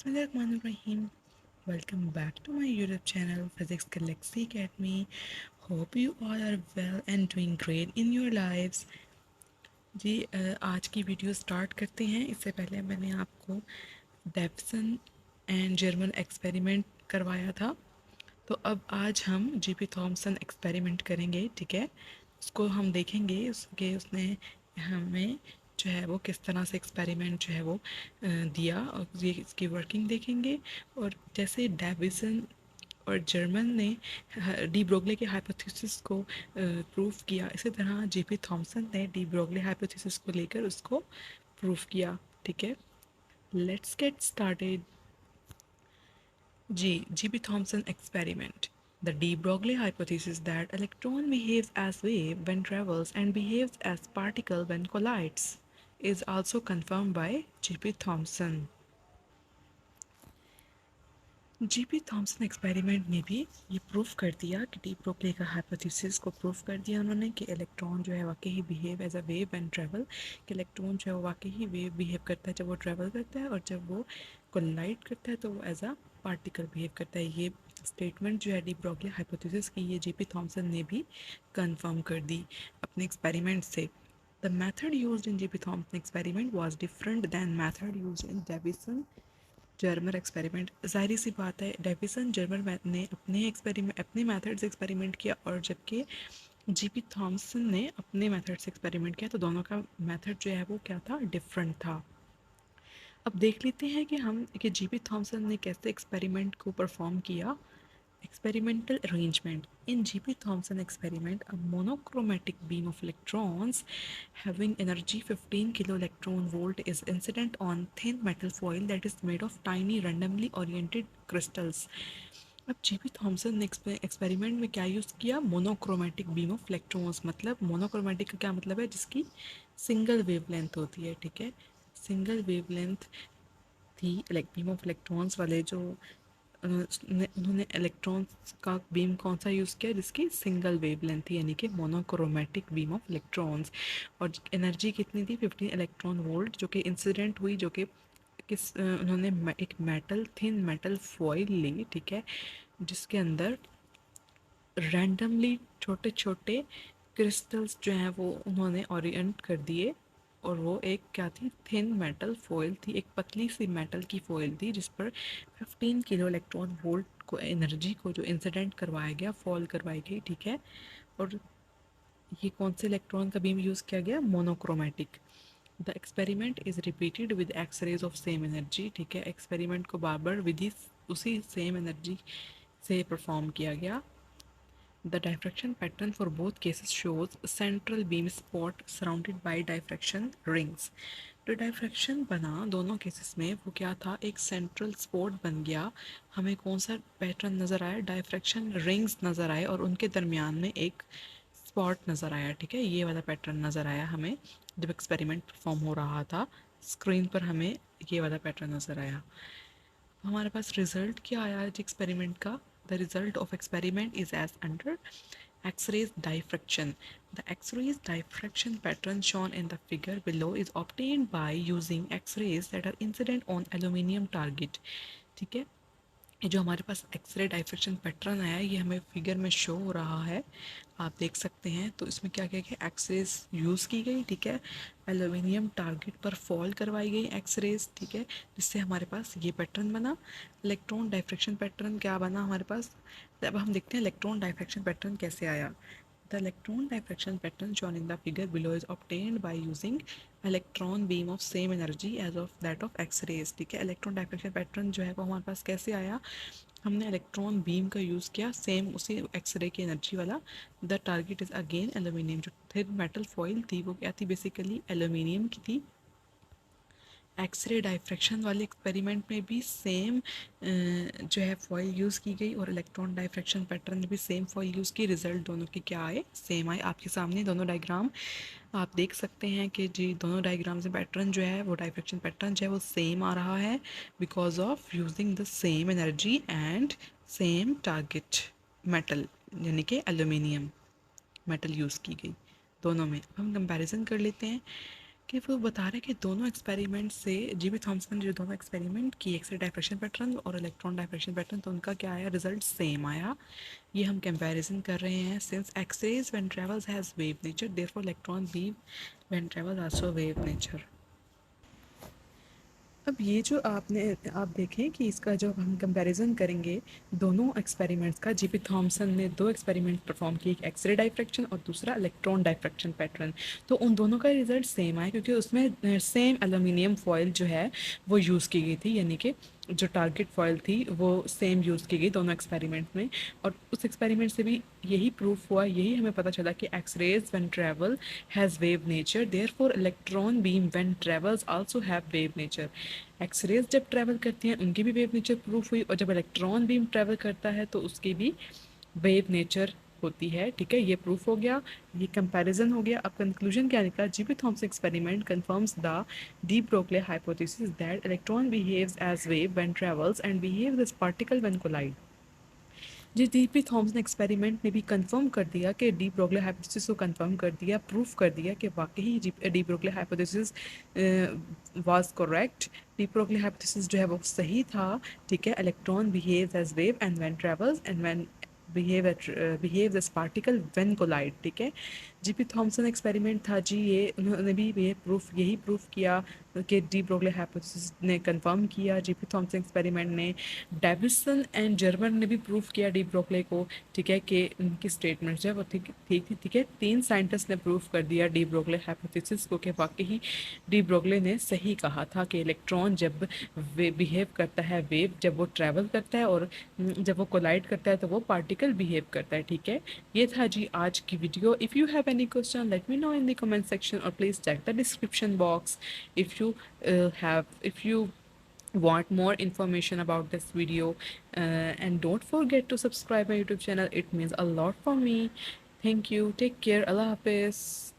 Bismillahirrahmanirrahim. Welcome back to my YouTube channel Physics Galaxy Academy. Hope you all are well and doing great in your lives. जी आज की video start करते हैं। इससे पहले मैंने आपको डेविसन एंड जर्मन एक्सपेरिमेंट करवाया था, तो अब आज हम जीपी थॉमसन एक्सपेरिमेंट करेंगे। ठीक है, उसको हम देखेंगे उसके उसने हमें जो है वो किस तरह से एक्सपेरिमेंट जो है वो दिया, और ये इसकी वर्किंग देखेंगे। और जैसे डेविसन और जर्मन ने डी ब्रोगले के हाइपोथेसिस को प्रूव किया, इसी तरह जीपी थॉमसन ने डी ब्रोगले हाइपोथेसिस को लेकर उसको प्रूव किया। ठीक है, let's get started. G. G.P. Thomson experiment. The de Broglie hypothesis that electron behaves as wave when travels and behaves as particle when collides is also confirmed by G.P. Thomson. G P Thomson experiment में भी ये proof कर दिया कि de Broglie का hypothesis को proof कर दिया उन्होंने कि इलेक्ट्रॉन जो है वाकई ही behave as a wave and travel, कि इलेक्ट्रॉन जो है वो वाकई ही वेव बिहेव करता है जब वो ट्रैवल करता है, और जब वो कोलाइड करता है तो वो एज अ पार्टिकल बिहेव करता है। ये स्टेटमेंट जो है डी ब्रोगली हाइपोथेसिस की, ये जीपी थॉमसन ने भी कंफर्म कर दी अपने एक्सपेरिमेंट से। The method used in GP Thomson experiment was different than method used in Davisson Germer experiment. ज़ाहिर सी बात है, डेविसन जर्मर ने अपने मेथड से एक्सपेरिमेंट किया, और जबकि जीपी थॉमसन ने अपने मेथड से एक्सपेरिमेंट किया, तो दोनों का मेथड जो है वो क्या था, डिफरेंट था। अब देख लेते हैं कि जीपी थॉमसन ने कैसे एक्सपेरिमेंट को परफॉर्म किया। Experimental arrangement. In G.P. Thomson experiment, a monochromatic beam of electrons having energy 15 kilo electron volt is incident on thin metal foil that is made of tiny randomly oriented crystals. अब GP Thompson ने experiment में क्या use किया, monochromatic beam of electrons. मतलब monochromatic का क्या मतलब है, जिसकी सिंगल वेवलेंथ होती है। ठीक है, सिंगल वेवलेंथ थी बीम ऑफ इलेक्ट्रॉन्स वाले जो उन्होंने इलेक्ट्रॉन्स का बीम कौन सा यूज़ किया, जिसकी सिंगल वेवलेंथ थी, यानी कि मोनोक्रोमेटिक बीम ऑफ इलेक्ट्रॉन्स। और एनर्जी कितनी थी, 15 इलेक्ट्रॉन वोल्ट, जो कि इंसिडेंट हुई, जो कि उन्होंने एक थिन मेटल फॉइल ली। ठीक है, जिसके अंदर रैंडमली छोटे छोटे क्रिस्टल्स जो हैं वो उन्होंने ओरिएंट कर दिए, और वो एक क्या थी, थिन मेटल फॉइल थी, एक पतली सी मेटल की फॉइल थी, जिस पर 15 किलो इलेक्ट्रॉन वोल्ट को एनर्जी को जो इंसिडेंट करवाया गया, फॉल करवाई गई। ठीक है, और ये कौन से इलेक्ट्रॉन का बीम यूज़ किया गया, monochromatic. The experiment is repeated with X rays of same energy. ठीक है, एक्सपेरिमेंट को बार बार विधि उसी सेम एनर्जी से परफॉर्म किया गया। The diffraction pattern for both cases shows a central beam spot surrounded by diffraction rings. जो डायफ्रैक्शन बना दोनों केसेस में, वो क्या था, एक सेंट्रल स्पॉट बन गया। हमें कौन सा पैटर्न नज़र आया, डायफ्रैक्शन रिंग्स नज़र आए, और उनके दरमियान में एक स्पॉट नज़र आया। ठीक है, ये वाला पैटर्न नज़र आया हमें जब एक्सपेरिमेंट परफॉर्म हो रहा था। स्क्रीन पर हमें ये वाला पैटर्न नज़र आया। हमारे पास रिजल्ट क्या आया आज एक्सपेरिमेंट का। The result of experiment is as under. X-rays diffraction. The X-rays diffraction pattern shown in the figure below is obtained by using X-rays that are incident on aluminium target. ठीक है, ये जो हमारे पास x ray diffraction pattern आया है, ये हमें figure में शो हो रहा है, आप देख सकते हैं। तो इसमें क्या क्या क्या एक्सरेज यूज़ की गई। ठीक है, एल्यूमिनियम टारगेट पर फॉल करवाई गई एक्सरेज। ठीक है, जिससे हमारे पास ये पैटर्न बना। इलेक्ट्रॉन डाइफ्रेक्शन पैटर्न क्या बना हमारे पास, अब हम देखते हैं इलेक्ट्रॉन डाइफ्रेक्शन पैटर्न कैसे आया। The electron diffraction pattern shown in the figure below is obtained by using electron beam of same energy as of that of X-rays. ठीक है, इलेक्ट्रॉन डाइफ्रेक्शन पैटर्न जो है वो हमारे पास कैसे आया, हमने इलेक्ट्रॉन बीम का यूज़ किया, सेम उसी एक्सरे की एनर्जी वाला। The target is again aluminium. जो थिन मेटल फॉइल थी वो क्या थी, बेसिकली एल्यूमिनियम की थी। एक्सरे डाइफ्रैक्शन वाले एक्सपेरिमेंट में भी सेम जो है फॉइल यूज़ की गई, और इलेक्ट्रॉन डाइफ्रैक्शन पैटर्न में भी सेम फॉइल यूज़ की। रिजल्ट दोनों के क्या आए, सेम आए। आपके सामने दोनों डायग्राम आप देख सकते हैं कि जी दोनों डायग्राम से पैटर्न जो है वो डाइफ्रैक्शन पैटर्न जो है वो सेम आ रहा है, because of using the same energy and same target metal, यानी कि एल्यूमिनियम मेटल यूज़ की गई दोनों में। अब हम कंपैरिजन कर लेते हैं कि वो बता रहे हैं कि दोनों एक्सपेरिमेंट से जीबी थॉमसन ने जो दोनों एक्सपेरिमेंट किए, एक्स रे डायफ्रेक्शन पैटर्न और इलेक्ट्रॉन डायफ्रेक्शन पैटर्न, तो उनका क्या आया, रिजल्ट सेम आया। ये हम कंपैरिजन कर रहे हैं। Since X rays when travels has wave nature, therefore electron beam when travels also wave nature. अब ये जो आप देखें कि इसका जब हम कंपैरिजन करेंगे दोनों एक्सपेरिमेंट्स का, जीपी थॉमसन ने दो एक्सपेरिमेंट परफॉर्म किए, एक एक्सरे डायफ्रैक्शन और दूसरा इलेक्ट्रॉन डायफ्रैक्शन पैटर्न। तो उन दोनों का रिजल्ट सेम आया क्योंकि उसमें सेम एल्यूमिनियम फॉयल जो है वो यूज़ की गई थी, यानी कि जो टारगेट फॉयल थी वो सेम यूज़ की गई दोनों एक्सपेरिमेंट में। और उस एक्सपेरिमेंट से भी यही प्रूफ हुआ, यही हमें पता चला कि X rays when travel has wave nature, therefore electron beam when travels also have wave nature. X rays जब ट्रैवल करती हैं उनकी भी वेव नेचर प्रूफ हुई, और जब इलेक्ट्रॉन बीम ट्रैवल करता है तो उसकी भी वेव नेचर होती है। ठीक है, ये प्रूफ हो गया, ये कंपैरिजन हो गया। अब कंक्लूजन क्या निकला, GP Thomson experiment confirms the de Broglie hypothesis that electron behaves as wave when travels and behaves as particle when collide. जी, डीपी थॉमसन एक्सपेरिमेंट ने भी कंफर्म कर दिया कि डी ब्रोगली हाइपोथेसिस को कंफर्म कर दिया, प्रूफ कर दिया कि वाकई de Broglie hypothesis was correct. De Broglie hypothesis जो है वो सही था। ठीक है, electron behaves as wave and when travels and when behaves as particle when collide. ठीक है, जीपी थॉमसन एक्सपेरिमेंट था जी, ये उन्होंने भी ये प्रूफ, यही प्रूफ किया कि डी ब्रोगली हाइपोथेसिस ने कंफर्म किया जीपी थॉमसन एक्सपेरिमेंट ने। डेविसन एंड जर्मन ने भी प्रूफ किया डी ब्रोगली को। ठीक है, कि उनकी स्टेटमेंट जो है वो ठीक ठीक थी। ठीक है, तीन साइंटिस्ट ने प्रूफ कर दिया डी ब्रोगली हाइपोथेसिस को कि वाकई ही डी ब्रोगली ने सही कहा था कि इलेक्ट्रॉन जब बिहेव करता है वेव, जब वो ट्रैवल करता है और जब वो कोलाइड करता है तो वो पार्टिकल बिहेव करता है। ठीक है, ये था जी आज की वीडियो। If you have any question let me know in the comment section और please check the description box if you want more information about this video, and don't forget to subscribe my YouTube channel, it means a lot for me. Thank you, take care, Allah Hafiz.